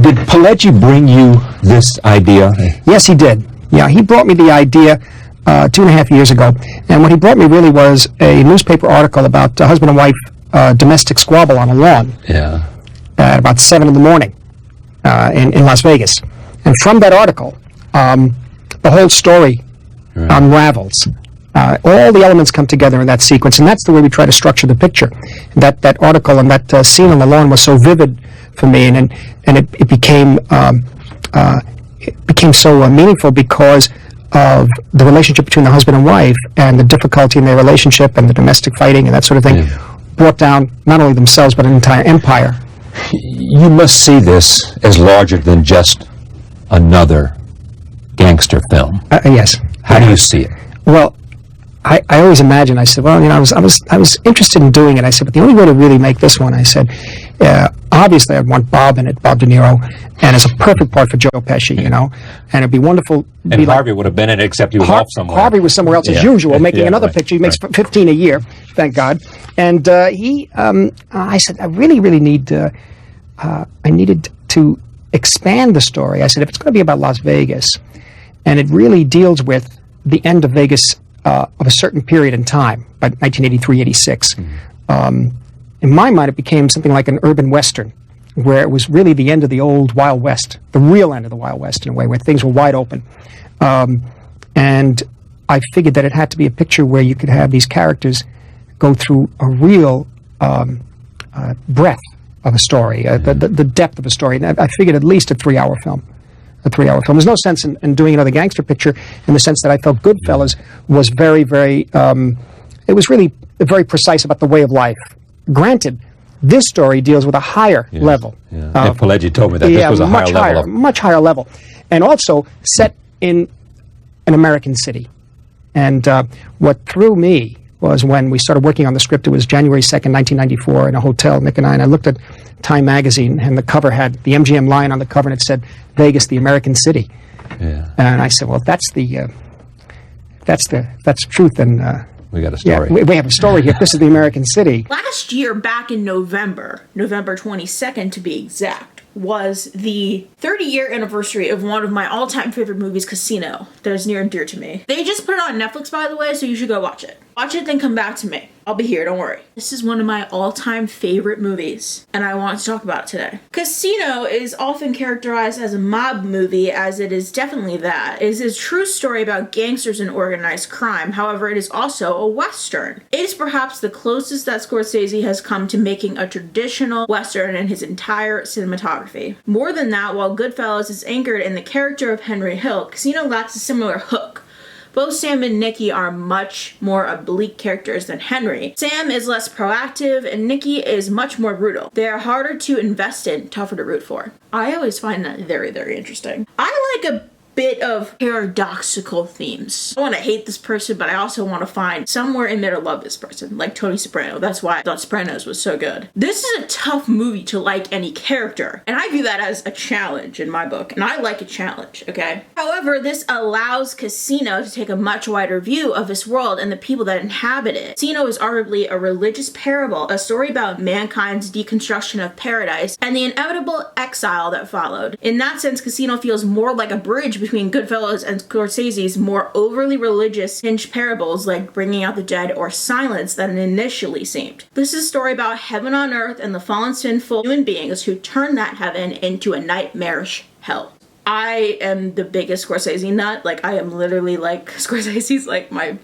Did Pileggi bring you this idea? Yes, he did. Yeah, he brought me the idea 2.5 years ago. And what he brought me really was a newspaper article about a husband and wife domestic squabble on a lawn. Yeah. At about 7 in the morning in Las Vegas. And from that article, the whole story unravels. All the elements come together in that sequence, and that's the way we try to structure the picture. That article and that scene on the lawn was so vivid for me, and it became so meaningful because of the relationship between the husband and wife and the difficulty in their relationship and the domestic fighting and that sort of thing brought down not only themselves but an entire empire. You must see this as larger than just another gangster film. Yes. How do you see it? Well, I always imagine, I said, well, you know, I was interested in doing it. I said, but the only way to really make this one, I said, obviously I want Bob in it, Bob De Niro, and it's a perfect part for Joe Pesci, you know, and it'd be wonderful. And Harvey would have been in it, except he was off somewhere. Harvey was somewhere else as usual, making another picture. He makes 15 a year, thank God. And I said, I really need, I needed to expand the story. I said, if it's going to be about Las Vegas, and it really deals with the end of Vegas of a certain period in time, by 1983, 86. In my mind, it became something like an urban western, where it was really the end of the old Wild West, the real end of the Wild West in a way, where things were wide open. And I figured that it had to be a picture where you could have these characters go through a real breadth of a story, the depth of a story. And I figured at least a 3-hour film. There's no sense in doing another gangster picture in the sense that I felt Goodfellas was very, it was really very precise about the way of life. Granted, this story deals with a higher level. And Pileggi told me that this was a higher level. Much higher level. And also set in an American city. And what threw me was when we started working on the script, it was January 2nd, 1994, in a hotel, Nick and I looked at Time magazine, and the cover had the MGM lion on the cover, and it said, Vegas, the American city. Yeah. And I said, well, that's truth, and we got a story. Yeah, we have a story here. This is the American city. Last year, back in November 22nd to be exact, was the 30-year anniversary of one of my all-time favorite movies, Casino, that is near and dear to me. They just put it on Netflix, by the way, so you should go watch it. Watch it, then come back to me. I'll be here, don't worry. This is one of my all-time favorite movies, and I want to talk about it today. Casino is often characterized as a mob movie, as it is definitely that. It is a true story about gangsters and organized crime. However, it is also a Western. It is perhaps the closest that Scorsese has come to making a traditional Western in his entire cinematography. More than that, while Goodfellas is anchored in the character of Henry Hill, Casino lacks a similar hook. Both Sam and Nicky are much more oblique characters than Henry. Sam is less proactive, and Nicky is much more brutal. They are harder to invest in, tougher to root for. I always find that very, very interesting. I like a bit of paradoxical themes. I want to hate this person, but I also want to find somewhere in there to love this person, like Tony Soprano. That's why I thought Sopranos was so good. This is a tough movie to like any character, and I view that as a challenge in my book, and I like a challenge, okay? However, this allows Casino to take a much wider view of this world and the people that inhabit it. Casino is arguably a religious parable, a story about mankind's deconstruction of paradise and the inevitable exile that followed. In that sense, Casino feels more like a bridge between Goodfellas and Scorsese's more overly religious hinged parables like Bringing Out the Dead or Silence than it initially seemed. This is a story about heaven on earth and the fallen sinful human beings who turn that heaven into a nightmarish hell. I am the biggest Scorsese nut. Like, I am literally like, Scorsese's like my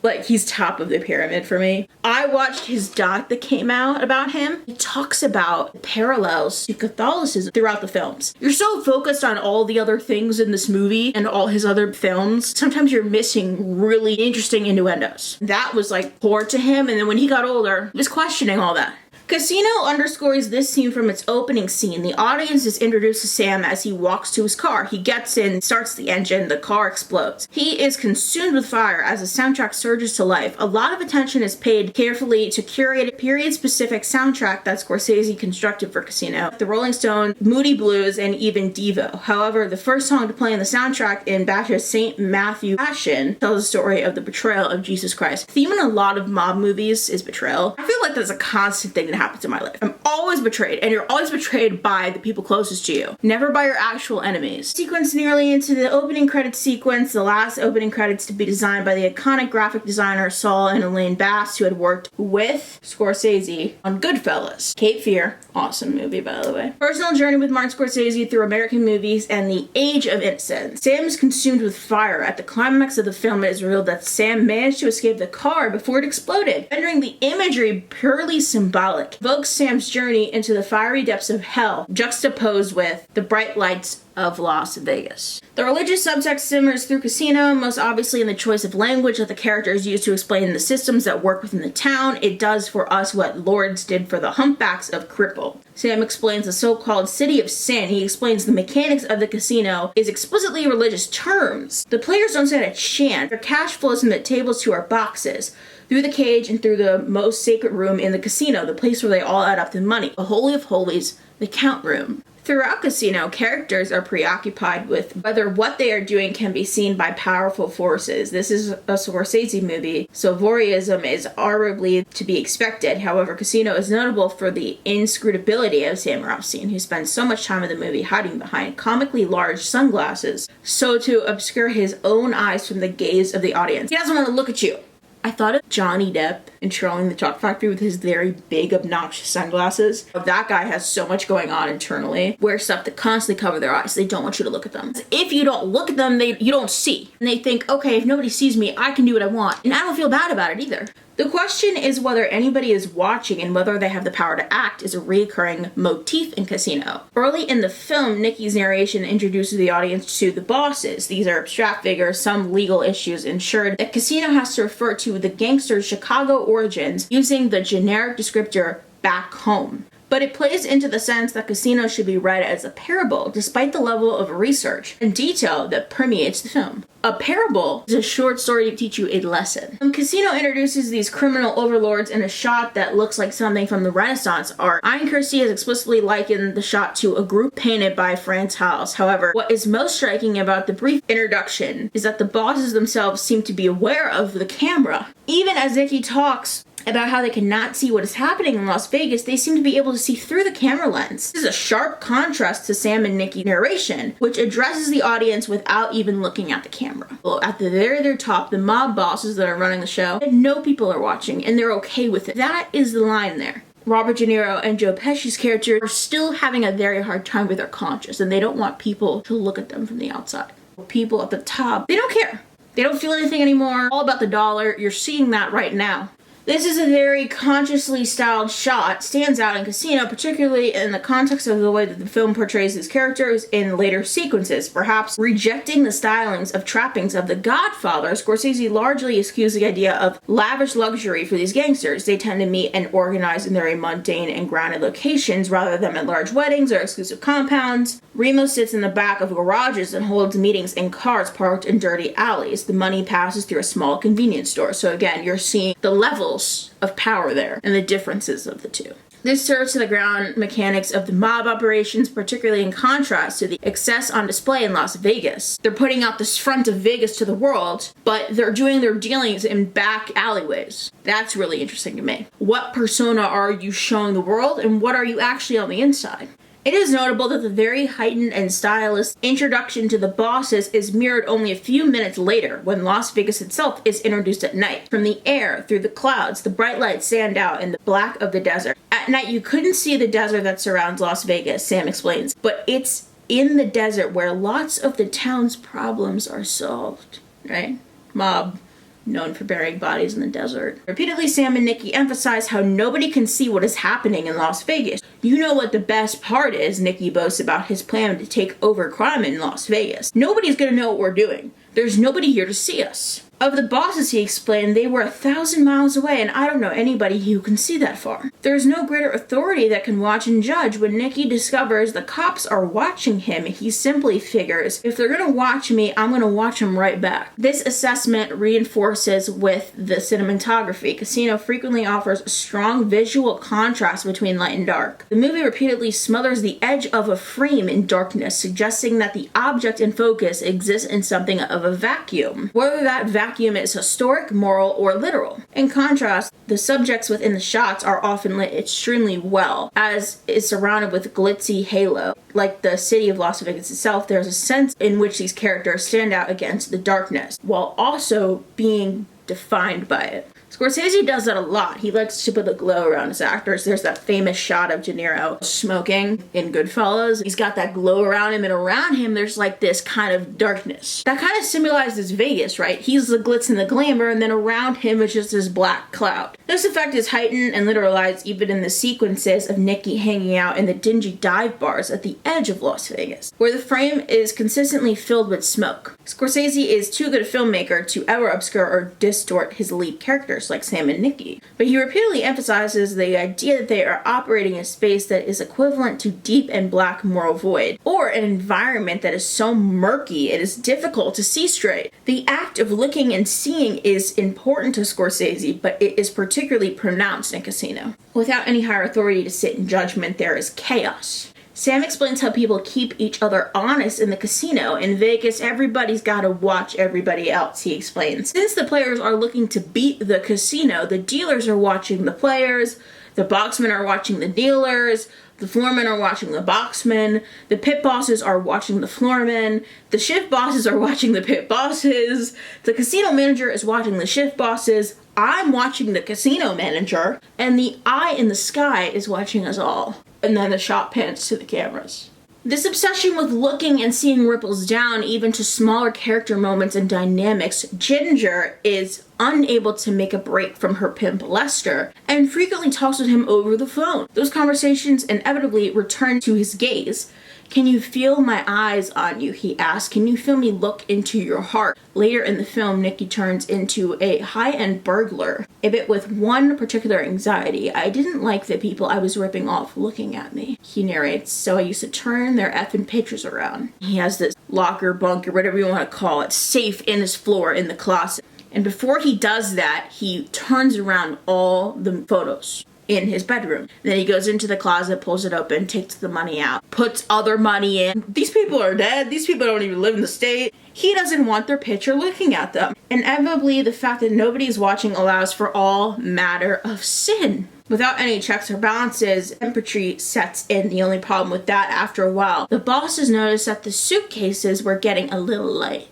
like, he's top of the pyramid for me. I watched his doc that came out about him. It talks about parallels to Catholicism throughout the films. You're so focused on all the other things in this movie and all his other films, sometimes you're missing really interesting innuendos. That was like core to him, and then when he got older, he was questioning all that. Casino underscores this scene from its opening scene. The audience is introduced to Sam as he walks to his car. He gets in, starts the engine, the car explodes. He is consumed with fire as the soundtrack surges to life. A lot of attention is paid carefully to curate a period-specific soundtrack that Scorsese constructed for Casino. The Rolling Stones, Moody Blues, and even Devo. However, the first song to play in the soundtrack in Bach's St. Matthew Passion tells the story of the betrayal of Jesus Christ. The theme in a lot of mob movies is betrayal. I feel like that's a constant thing that that happens in my life. I'm always betrayed, and you're always betrayed by the people closest to you, never by your actual enemies. Sequence nearly into the opening credits sequence, the last opening credits to be designed by the iconic graphic designer Saul and Elaine Bass, who had worked with Scorsese on Goodfellas. Cape Fear, awesome movie by the way. Personal journey with Martin Scorsese through American movies and the age of innocence. Sam is consumed with fire. At the climax of the film, it is revealed that Sam managed to escape the car before it exploded, rendering the imagery purely symbolic. Evokes Sam's journey into the fiery depths of hell, juxtaposed with the bright lights of Las Vegas. The religious subtext simmers through Casino, most obviously in the choice of language that the characters use to explain the systems that work within the town. It does for us what Lords did for the humpbacks of Cripple. Sam explains the so-called city of sin. He explains the mechanics of the casino is explicitly religious terms. The players don't stand a chance. Their cash flows from the tables to our boxes, through the cage and through the most sacred room in the casino, the place where they all add up the money. The Holy of Holies, the count room. Throughout Casino, characters are preoccupied with whether what they are doing can be seen by powerful forces. This is a Scorsese movie, so voyeurism is arguably to be expected. However, Casino is notable for the inscrutability of Sam Rothstein, who spends so much time in the movie hiding behind comically large sunglasses, so to obscure his own eyes from the gaze of the audience. He doesn't want to look at you. I thought of Johnny Depp in Trolling the Chalk Factory with his very big, obnoxious sunglasses. That guy has so much going on internally. Wear stuff that constantly cover their eyes. They don't want you to look at them. If you don't look at them, you don't see. And they think, okay, if nobody sees me, I can do what I want. And I don't feel bad about it either. The question is whether anybody is watching and whether they have the power to act is a recurring motif in Casino. Early in the film, Nicky's narration introduces the audience to the bosses. These are abstract figures, some legal issues ensured that Casino has to refer to the gangster's Chicago origins using the generic descriptor back home. But it plays into the sense that Casino should be read as a parable, despite the level of research and detail that permeates the film. A parable is a short story to teach you a lesson. Casino introduces these criminal overlords in a shot that looks like something from the Renaissance art. Ian Kersey has explicitly likened the shot to a group painted by Frans Hals. However, what is most striking about the brief introduction is that the bosses themselves seem to be aware of the camera. Even as Nicky talks about how they cannot see what is happening in Las Vegas, they seem to be able to see through the camera lens. This is a sharp contrast to Sam and Nicky's narration, which addresses the audience without even looking at the camera. Well, at the very top, the mob bosses that are running the show know people are watching, and they're okay with it. That is the line there. Robert De Niro and Joe Pesci's character are still having a very hard time with their conscience, and they don't want people to look at them from the outside. People at the top, they don't care. They don't feel anything anymore. All about the dollar. You're seeing that right now. This is a very consciously styled shot, stands out in Casino, particularly in the context of the way that the film portrays his characters in later sequences. Perhaps rejecting the stylings of trappings of The Godfather, Scorsese largely eschews the idea of lavish luxury for these gangsters. They tend to meet and organize in very mundane and grounded locations rather than at large weddings or exclusive compounds. Remo sits in the back of garages and holds meetings in cars parked in dirty alleys. The money passes through a small convenience store. So again, you're seeing the levels of power there and the differences of the two. This serves to the ground mechanics of the mob operations, particularly in contrast to the excess on display in Las Vegas. They're putting out this front of Vegas to the world, but they're doing their dealings in back alleyways. That's really interesting to me. What persona are you showing the world, and what are you actually on the inside? It is notable that the very heightened and stylized introduction to the bosses is mirrored only a few minutes later, when Las Vegas itself is introduced at night. From the air, through the clouds, the bright lights stand out in the black of the desert. At night, you couldn't see the desert that surrounds Las Vegas, Sam explains, but it's in the desert where lots of the town's problems are solved, right? Mob, known for burying bodies in the desert. Repeatedly, Sam and Nicky emphasize how nobody can see what is happening in Las Vegas. You know what the best part is, Nicky boasts about his plan to take over crime in Las Vegas. Nobody's gonna know what we're doing. There's nobody here to see us. Of the bosses, he explained, they were 1,000 miles away, and I don't know anybody who can see that far. There's no greater authority that can watch and judge. When Nicky discovers the cops are watching him, he simply figures, if they're gonna watch me, I'm gonna watch them right back. This assessment reinforces with the cinematography. Casino frequently offers a strong visual contrast between light and dark. The movie repeatedly smothers the edge of a frame in darkness, suggesting that the object in focus exists in something of a vacuum. Whether that vacuum vacuum is historic, moral, or literal. In contrast, the subjects within the shots are often lit extremely well, as is surrounded with glitzy halo. Like the city of Las Vegas itself, there's a sense in which these characters stand out against the darkness, while also being defined by it. Scorsese does that a lot. He likes to put a glow around his actors. There's that famous shot of De Niro smoking in Goodfellas. He's got that glow around him, and around him there's like this kind of darkness. That kind of symbolizes Vegas, right? He's the glitz and the glamour, and then around him is just this black cloud. This effect is heightened and literalized even in the sequences of Nicky hanging out in the dingy dive bars at the edge of Las Vegas, where the frame is consistently filled with smoke. Scorsese is too good a filmmaker to ever obscure or distort his lead characters like Sam and Nicky, but he repeatedly emphasizes the idea that they are operating in a space that is equivalent to deep and black moral void, or an environment that is so murky it is difficult to see straight. The act of looking and seeing is important to Scorsese, but it is particularly pronounced in Casino. Without any higher authority to sit in judgment, there is chaos. Sam explains how people keep each other honest in the casino. In Vegas, everybody's gotta watch everybody else, he explains. Since the players are looking to beat the casino, the dealers are watching the players, the boxmen are watching the dealers, the floormen are watching the boxmen, the pit bosses are watching the floormen, the shift bosses are watching the pit bosses, the casino manager is watching the shift bosses, I'm watching the casino manager, and the eye in the sky is watching us all. And then the shot pans to the cameras. This obsession with looking and seeing ripples down even to smaller character moments and dynamics. Ginger is unable to make a break from her pimp Lester and frequently talks with him over the phone. Those conversations inevitably return to his gaze. Can you feel my eyes on you, he asks. Can you feel me look into your heart? Later in the film, Nicky turns into a high-end burglar, a bit with one particular anxiety. I didn't like the people I was ripping off looking at me, he narrates, so I used to turn their effing pictures around. He has this locker, bunker, whatever you want to call it, safe in his floor in the closet. And before he does that, he turns around all the photos in his bedroom. And then he goes into the closet, pulls it open, takes the money out, puts other money in. These people are dead. These people don't even live in the state. He doesn't want their picture looking at them. Inevitably, the fact that nobody's watching allows for all matter of sin. Without any checks or balances, empathy sets in. The only problem with that, after a while, the bosses noticed that the suitcases were getting a little light.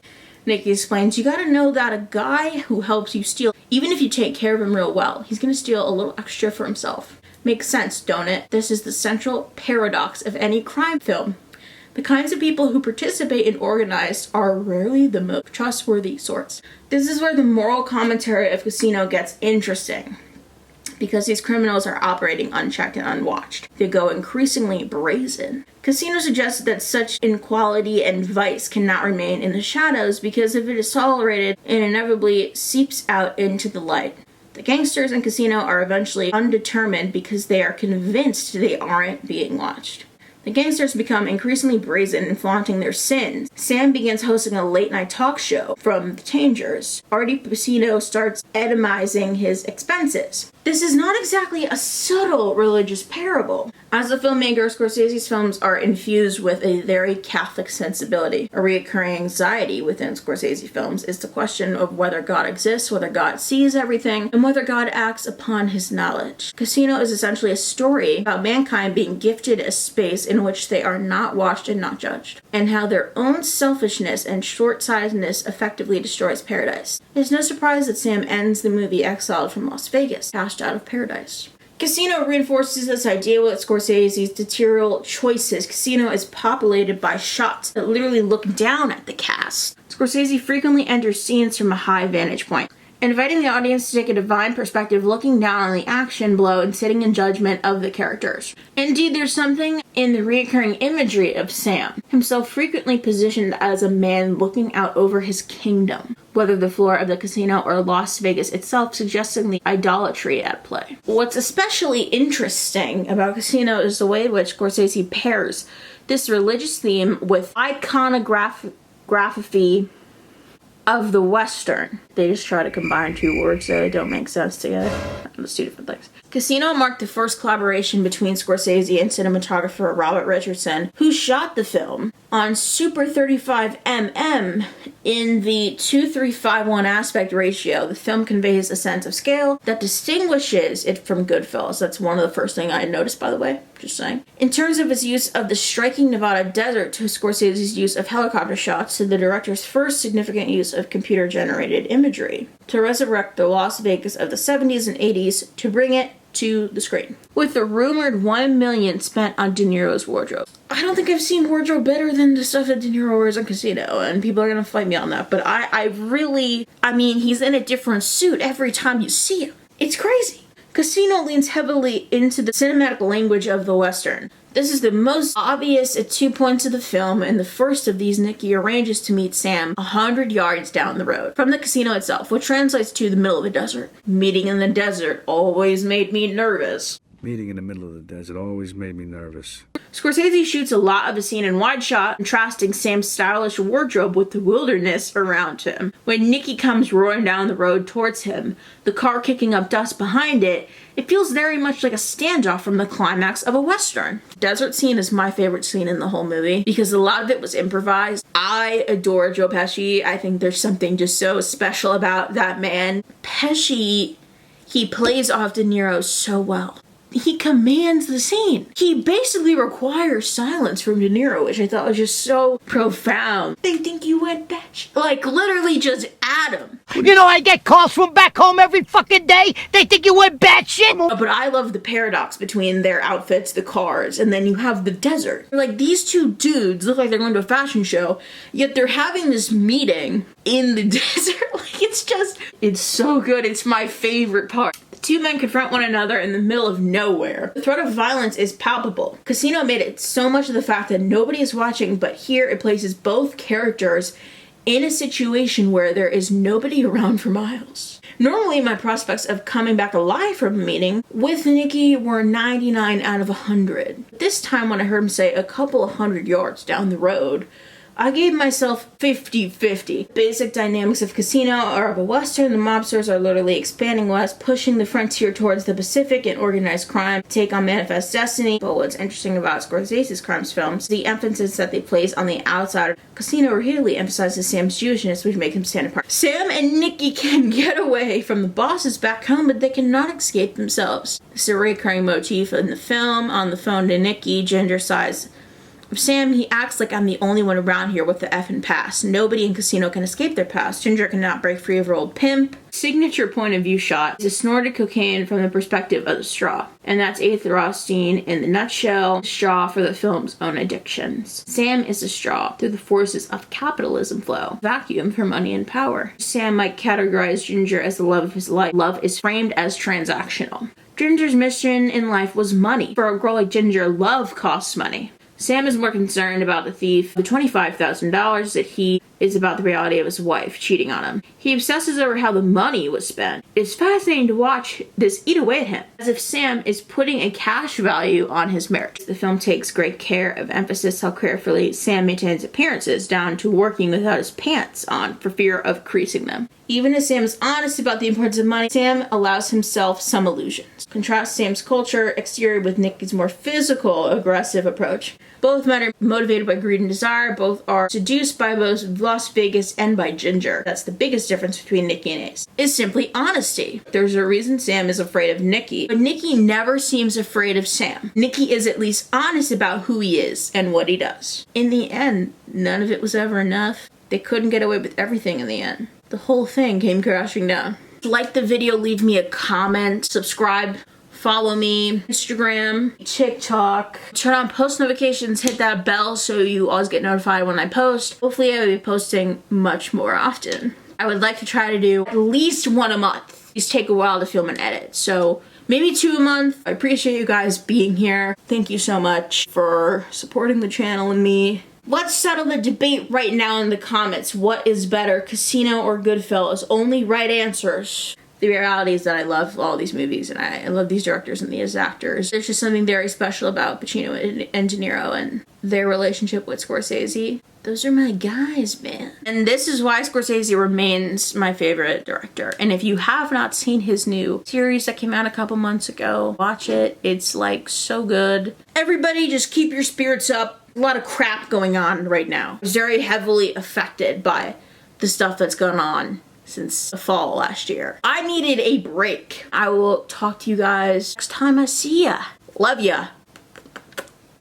Nicky explains, you gotta know that a guy who helps you steal, even if you take care of him real well, he's gonna steal a little extra for himself. Makes sense, don't it? This is the central paradox of any crime film. The kinds of people who participate in organized are rarely the most trustworthy sorts. This is where the moral commentary of Casino gets interesting, because these criminals are operating unchecked and unwatched. They go increasingly brazen. Casino suggests that such inequality and vice cannot remain in the shadows because if it is tolerated, it inevitably seeps out into the light. The gangsters in Casino are eventually undetermined because they are convinced they aren't being watched. The gangsters become increasingly brazen in flaunting their sins. Sam begins hosting a late-night talk show from the Changers. Artie Pacino starts etemizing his expenses. This is not exactly a subtle religious parable. As a filmmaker, Scorsese's films are infused with a very Catholic sensibility. A recurring anxiety within Scorsese films is the question of whether God exists, whether God sees everything, and whether God acts upon his knowledge. Casino is essentially a story about mankind being gifted a space in which they are not watched and not judged, and how their own selfishness and short-sightedness effectively destroys paradise. It's no surprise that Sam ends the movie exiled from Las Vegas, cast out of paradise. Casino reinforces this idea with Scorsese's dictatorial choices. Casino is populated by shots that literally look down at the cast. Scorsese frequently enters scenes from a high vantage point, inviting the audience to take a divine perspective, looking down on the action below and sitting in judgment of the characters. Indeed, there's something in the recurring imagery of Sam, himself frequently positioned as a man looking out over his kingdom, whether the floor of the casino or Las Vegas itself, suggesting the idolatry at play. What's especially interesting about Casino is the way in which Scorsese pairs this religious theme with iconography of the Western. They just try to combine two words so they don't make sense together. That's two different things. Casino marked the first collaboration between Scorsese and cinematographer Robert Richardson, who shot the film on Super 35mm in the 2:3:5:1 aspect ratio. The film conveys a sense of scale that distinguishes it from Goodfellas. That's one of the first things I noticed, by the way, just saying. In terms of its use of the striking Nevada desert to Scorsese's use of helicopter shots to the director's first significant use of computer-generated imagery to resurrect the Las Vegas of the 70s and 80s to bring it to the screen. With the rumored $1 million spent on De Niro's wardrobe. I don't think I've seen wardrobe better than the stuff that De Niro wears in Casino, and people are gonna fight me on that, but I mean, he's in a different suit every time you see him. It's crazy. Casino leans heavily into the cinematic language of the Western. This is the most obvious at 2 points of the film, and the first of these, Nicky arranges to meet Sam 100 yards down the road from the casino itself, which translates to the middle of the desert. Meeting in the desert always made me nervous. Meeting in the middle of the desert always made me nervous. Scorsese shoots a lot of the scene in wide shot, contrasting Sam's stylish wardrobe with the wilderness around him. When Nicky comes roaring down the road towards him, the car kicking up dust behind it, it feels very much like a standoff from the climax of a Western. The desert scene is my favorite scene in the whole movie because a lot of it was improvised. I adore Joe Pesci. I think there's something just so special about that man. Pesci, he plays off De Niro so well. He commands the scene. He basically requires silence from De Niro, which I thought was just so profound. They think you went batshit. Like, literally just at him. You know, I get calls from back home every fucking day. They think you went batshit. But I love the paradox between their outfits, the cars, and then you have the desert. Like, these two dudes look like they're going to a fashion show, yet they're having this meeting in the desert. Like, it's so good. It's my favorite part. Two men confront one another in the middle of nowhere. The threat of violence is palpable. Casino made it so much of the fact that nobody is watching, but here it places both characters in a situation where there is nobody around for miles. Normally, my prospects of coming back alive from a meeting with Nicky were 99 out of 100. This time when I heard him say a couple of 100 yards down the road, I gave myself 50-50. Basic dynamics of Casino are of a Western. The mobsters are literally expanding west, pushing the frontier towards the Pacific and organized crime, take on Manifest Destiny. But what's interesting about Scorsese's crimes films, the emphasis that they place on the outsider. Casino repeatedly emphasizes Sam's Jewishness, which makes him stand apart. Sam and Nicky can get away from the bosses back home, but they cannot escape themselves. This is a recurring motif in the film. On the phone to Nicky, Ginger sighs. Sam, he acts like I'm the only one around here with the effing past. Nobody in Casino can escape their past. Ginger cannot break free of her old pimp. Signature point of view shot is snorted cocaine from the perspective of the straw. And that's Eighth Rothstein in the nutshell, straw for the film's own addictions. Sam is a straw through the forces of capitalism flow, vacuum for money and power. Sam might categorize Ginger as the love of his life. Love is framed as transactional. Ginger's mission in life was money. For a girl like Ginger, love costs money. Sam is more concerned about the thief, the $25,000 that he is about the reality of his wife cheating on him. He obsesses over how the money was spent. It's fascinating to watch this eat away at him, as if Sam is putting a cash value on his marriage. The film takes great care of emphasis how carefully Sam maintains appearances, down to working without his pants on for fear of creasing them. Even as Sam is honest about the importance of money, Sam allows himself some illusions. Contrast Sam's culture exterior with Nicky's more physical, aggressive approach. Both men are motivated by greed and desire. Both are seduced by both Las Vegas and by Ginger. That's the biggest difference between Nicky and Ace. Is simply honesty. There's a reason Sam is afraid of Nicky, but Nicky never seems afraid of Sam. Nicky is at least honest about who he is and what he does. In the end, none of it was ever enough. They couldn't get away with everything in the end. The whole thing came crashing down. Like the video, leave me a comment, subscribe, follow me, Instagram, TikTok, turn on post notifications, hit that bell so you always get notified when I post. Hopefully I will be posting much more often. I would like to try to do at least one a month. These take a while to film and edit, so maybe 2 a month. I appreciate you guys being here. Thank you so much for supporting the channel and me. Let's settle the debate right now in the comments. What is better, Casino or Goodfellas? Only right answers. the reality is that I love all these movies and I love these directors and these actors. There's just something very special about Pacino and De Niro and their relationship with Scorsese. Those are my guys, man. And this is why Scorsese remains my favorite director. And if you have not seen his new series that came out a couple months ago, watch it. It's like so good. Everybody just keep your spirits up. A lot of crap going on right now. I was very heavily affected by the stuff that's gone on since the fall last year. I needed a break. I will talk to you guys next time I see ya. Love ya.